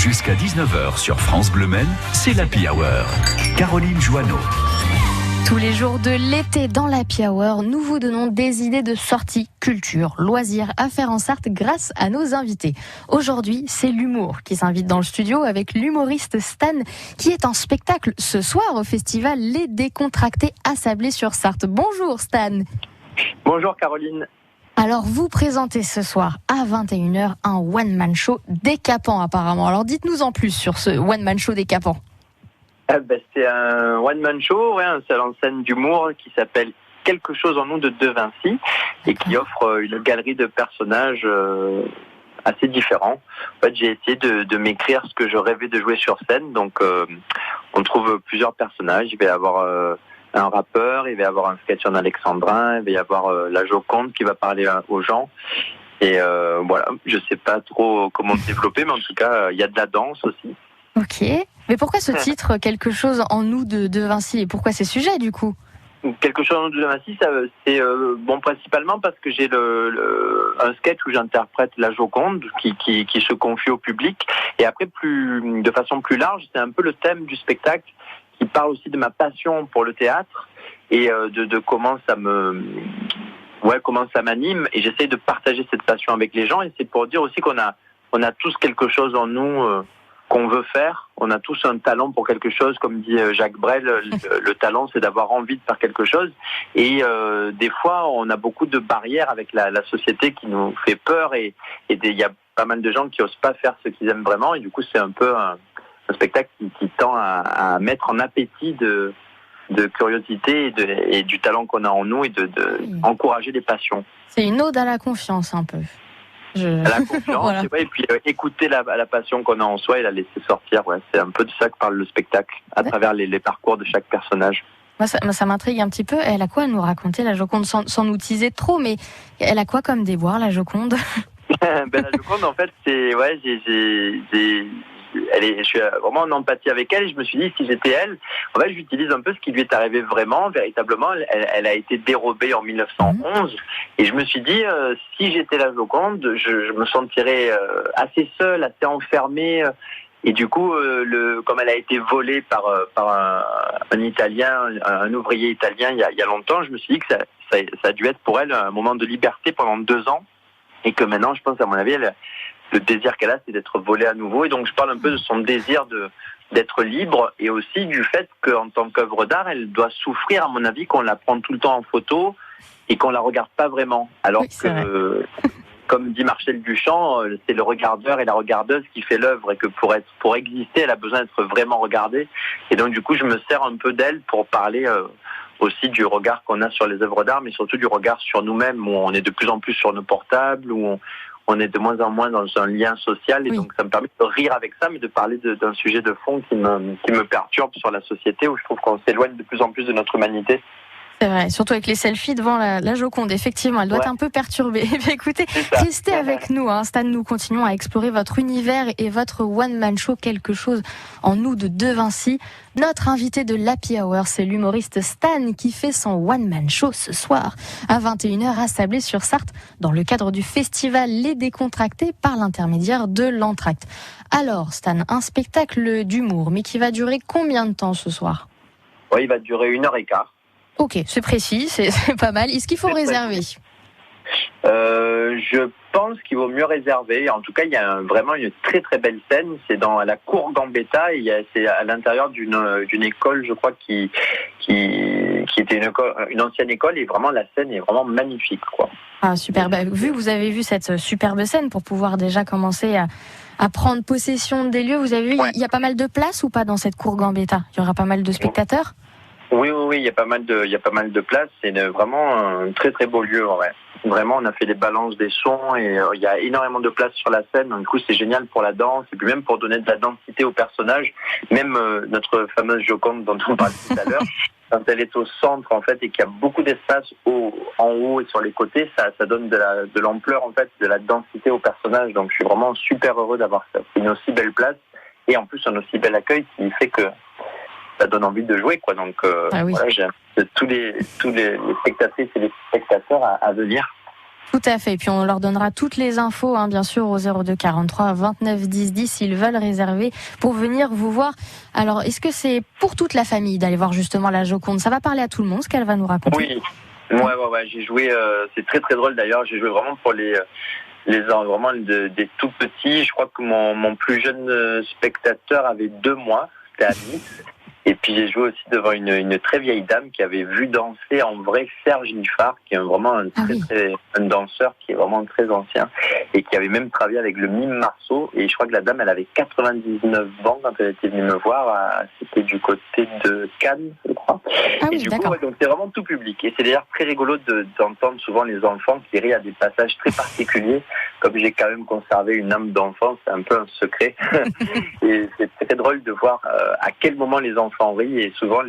Jusqu'à 19h sur France Bleu Maine, c'est l'Happy Hour. Caroline Joanneau. Tous les jours de l'été dans l'Happy Hour, nous vous donnons des idées de sorties, culture, loisirs à faire en Sarthe grâce à nos invités. Aujourd'hui, c'est l'humour qui s'invite dans le studio avec l'humoriste Stan qui est en spectacle ce soir au festival Les Décontractés à Sablé-sur-Sarthe. Bonjour Stan. Bonjour Caroline. Alors vous présentez ce soir à 21h un one-man show décapant apparemment. Alors dites-nous en plus sur ce one-man show décapant. C'est un one-man show, un seul en scène d'humour qui s'appelle Quelque chose en nous de Vinci et qui offre une galerie de personnages assez différents. En fait, j'ai essayé de m'écrire ce que je rêvais de jouer sur scène. Donc, on trouve plusieurs personnages. Il va y avoir un rappeur, il va y avoir un sketch en alexandrin, il va y avoir la Joconde qui va parler aux gens. Et voilà, je sais pas trop comment développer, mais en tout cas, il y a de la danse aussi. Ok. Mais pourquoi ce titre, Quelque chose en nous de Vinci, et pourquoi ces sujets du coup? Quelque chose en nous de Vinci, c'est principalement parce que j'ai un sketch où j'interprète la Joconde qui se confie au public. Et après, de façon plus large, c'est un peu le thème du spectacle qui parle aussi de ma passion pour le théâtre et de comment comment ça m'anime. Et j'essaie de partager cette passion avec les gens. Et c'est pour dire aussi qu'on a tous quelque chose en nous qu'on veut faire. On a tous un talent pour quelque chose, comme dit Jacques Brel, le talent c'est d'avoir envie de faire quelque chose et des fois on a beaucoup de barrières avec la société qui nous fait peur et il y a pas mal de gens qui osent pas faire ce qu'ils aiment vraiment et du coup c'est un peu un spectacle qui tend à mettre en appétit de curiosité et du talent qu'on a en nous et de encourager les passions. C'est une ode à la confiance un peu. La confiance, voilà. Et puis écouter la passion qu'on a en soi et la laisser sortir. Ouais. C'est un peu de ça que parle le spectacle, à travers les parcours de chaque personnage. Moi, ça m'intrigue un petit peu. Elle a quoi à nous raconter, la Joconde, sans nous teaser trop, mais elle a quoi comme déboire, la Joconde? La Joconde, en fait, je suis vraiment en empathie avec elle et je me suis dit si j'étais elle, en fait j'utilise un peu ce qui lui est arrivé vraiment, véritablement. Elle a été dérobée en 1911 et je me suis dit si j'étais la Joconde, je me sentirais assez seule, assez enfermée et du coup comme elle a été volée par un Italien, un ouvrier italien il y a longtemps, je me suis dit que ça a dû être pour elle un moment de liberté pendant 2 ans et que maintenant je pense à mon avis le désir qu'elle a, c'est d'être volée à nouveau. Et donc, je parle un peu de son désir d'être libre et aussi du fait qu'en tant qu'œuvre d'art, elle doit souffrir, à mon avis, qu'on la prend tout le temps en photo et qu'on la regarde pas vraiment. Alors que, comme dit Marcel Duchamp, c'est le regardeur et la regardeuse qui fait l'œuvre et que pour exister, elle a besoin d'être vraiment regardée. Et donc, du coup, je me sers un peu d'elle pour parler aussi du regard qu'on a sur les œuvres d'art, mais surtout du regard sur nous-mêmes, où on est de plus en plus sur nos portables, où on est de moins en moins dans un lien social et donc ça me permet de rire avec ça, mais de parler d'un sujet de fond qui me perturbe sur la société où je trouve qu'on s'éloigne de plus en plus de notre humanité. C'est vrai, surtout avec les selfies devant la Joconde, effectivement, elle doit être un peu perturbée. Écoutez, restez avec nous, Stan, nous continuons à explorer votre univers et votre one-man show, Quelque chose en nous de Vinci. Notre invité de l'Happy Hour, c'est l'humoriste Stan qui fait son one-man show ce soir à 21h à Sablé-sur-Sarthe dans le cadre du festival Les Décontractés par l'intermédiaire de l'Entracte. Alors, Stan, un spectacle d'humour, mais qui va durer combien de temps ce soir? Il va durer 1h15. Ok, c'est précis, c'est pas mal. Est-ce qu'il faut réserver? Je pense qu'il vaut mieux réserver. En tout cas, il y a vraiment une très très belle scène. C'est dans la cour Gambetta. C'est à l'intérieur d'une école, je crois, qui était une ancienne école. Et vraiment, la scène est vraiment magnifique, quoi. Ah super. Vu que vous avez vu cette superbe scène, pour pouvoir déjà commencer à prendre possession des lieux, vous avez vu, il y a pas mal de place ou pas dans cette cour Gambetta? Il y aura pas mal de spectateurs? Oui, il y a pas mal de place. C'est vraiment un très très beau lieu. Ouais. Vraiment, on a fait des balances des sons et il y a énormément de place sur la scène. Donc, du coup, c'est génial pour la danse et puis même pour donner de la densité aux personnages. Même notre fameuse Joconde dont on parlait tout à l'heure, quand elle est au centre en fait et qu'il y a beaucoup d'espace en haut et sur les côtés, ça donne de l'ampleur en fait, de la densité aux personnages. Donc, je suis vraiment super heureux d'avoir une aussi belle place et en plus un aussi bel accueil qui fait que ça donne envie de jouer, quoi. Donc, voilà, j'invite tous les spectatrices et les spectateurs à venir. Tout à fait. Et puis on leur donnera toutes les infos, bien sûr, au 02 43 29 10 10 s'ils veulent réserver pour venir vous voir. Alors, est-ce que c'est pour toute la famille d'aller voir justement la Joconde? Ça va parler à tout le monde, ce qu'elle va nous raconter. Oui. Ouais. J'ai joué. C'est très très drôle d'ailleurs. J'ai joué vraiment pour les vraiment des tout petits. Je crois que mon plus jeune spectateur avait 2 mois. C'était à Nice. Et puis j'ai joué aussi devant une très vieille dame qui avait vu danser en vrai Serge Liffard, qui est vraiment un danseur qui est vraiment très ancien et qui avait même travaillé avec le mime Marceau. Et je crois que la dame, elle avait 99 ans quand elle était venue me voir. C'était du côté de Cannes, je crois. Et du coup, donc c'est vraiment tout public. Et c'est d'ailleurs très rigolo d'entendre souvent les enfants qui rient à des passages très particuliers. Comme j'ai quand même conservé une âme d'enfant, c'est un peu un secret. Et c'est très drôle de voir à quel moment les enfants rient et souvent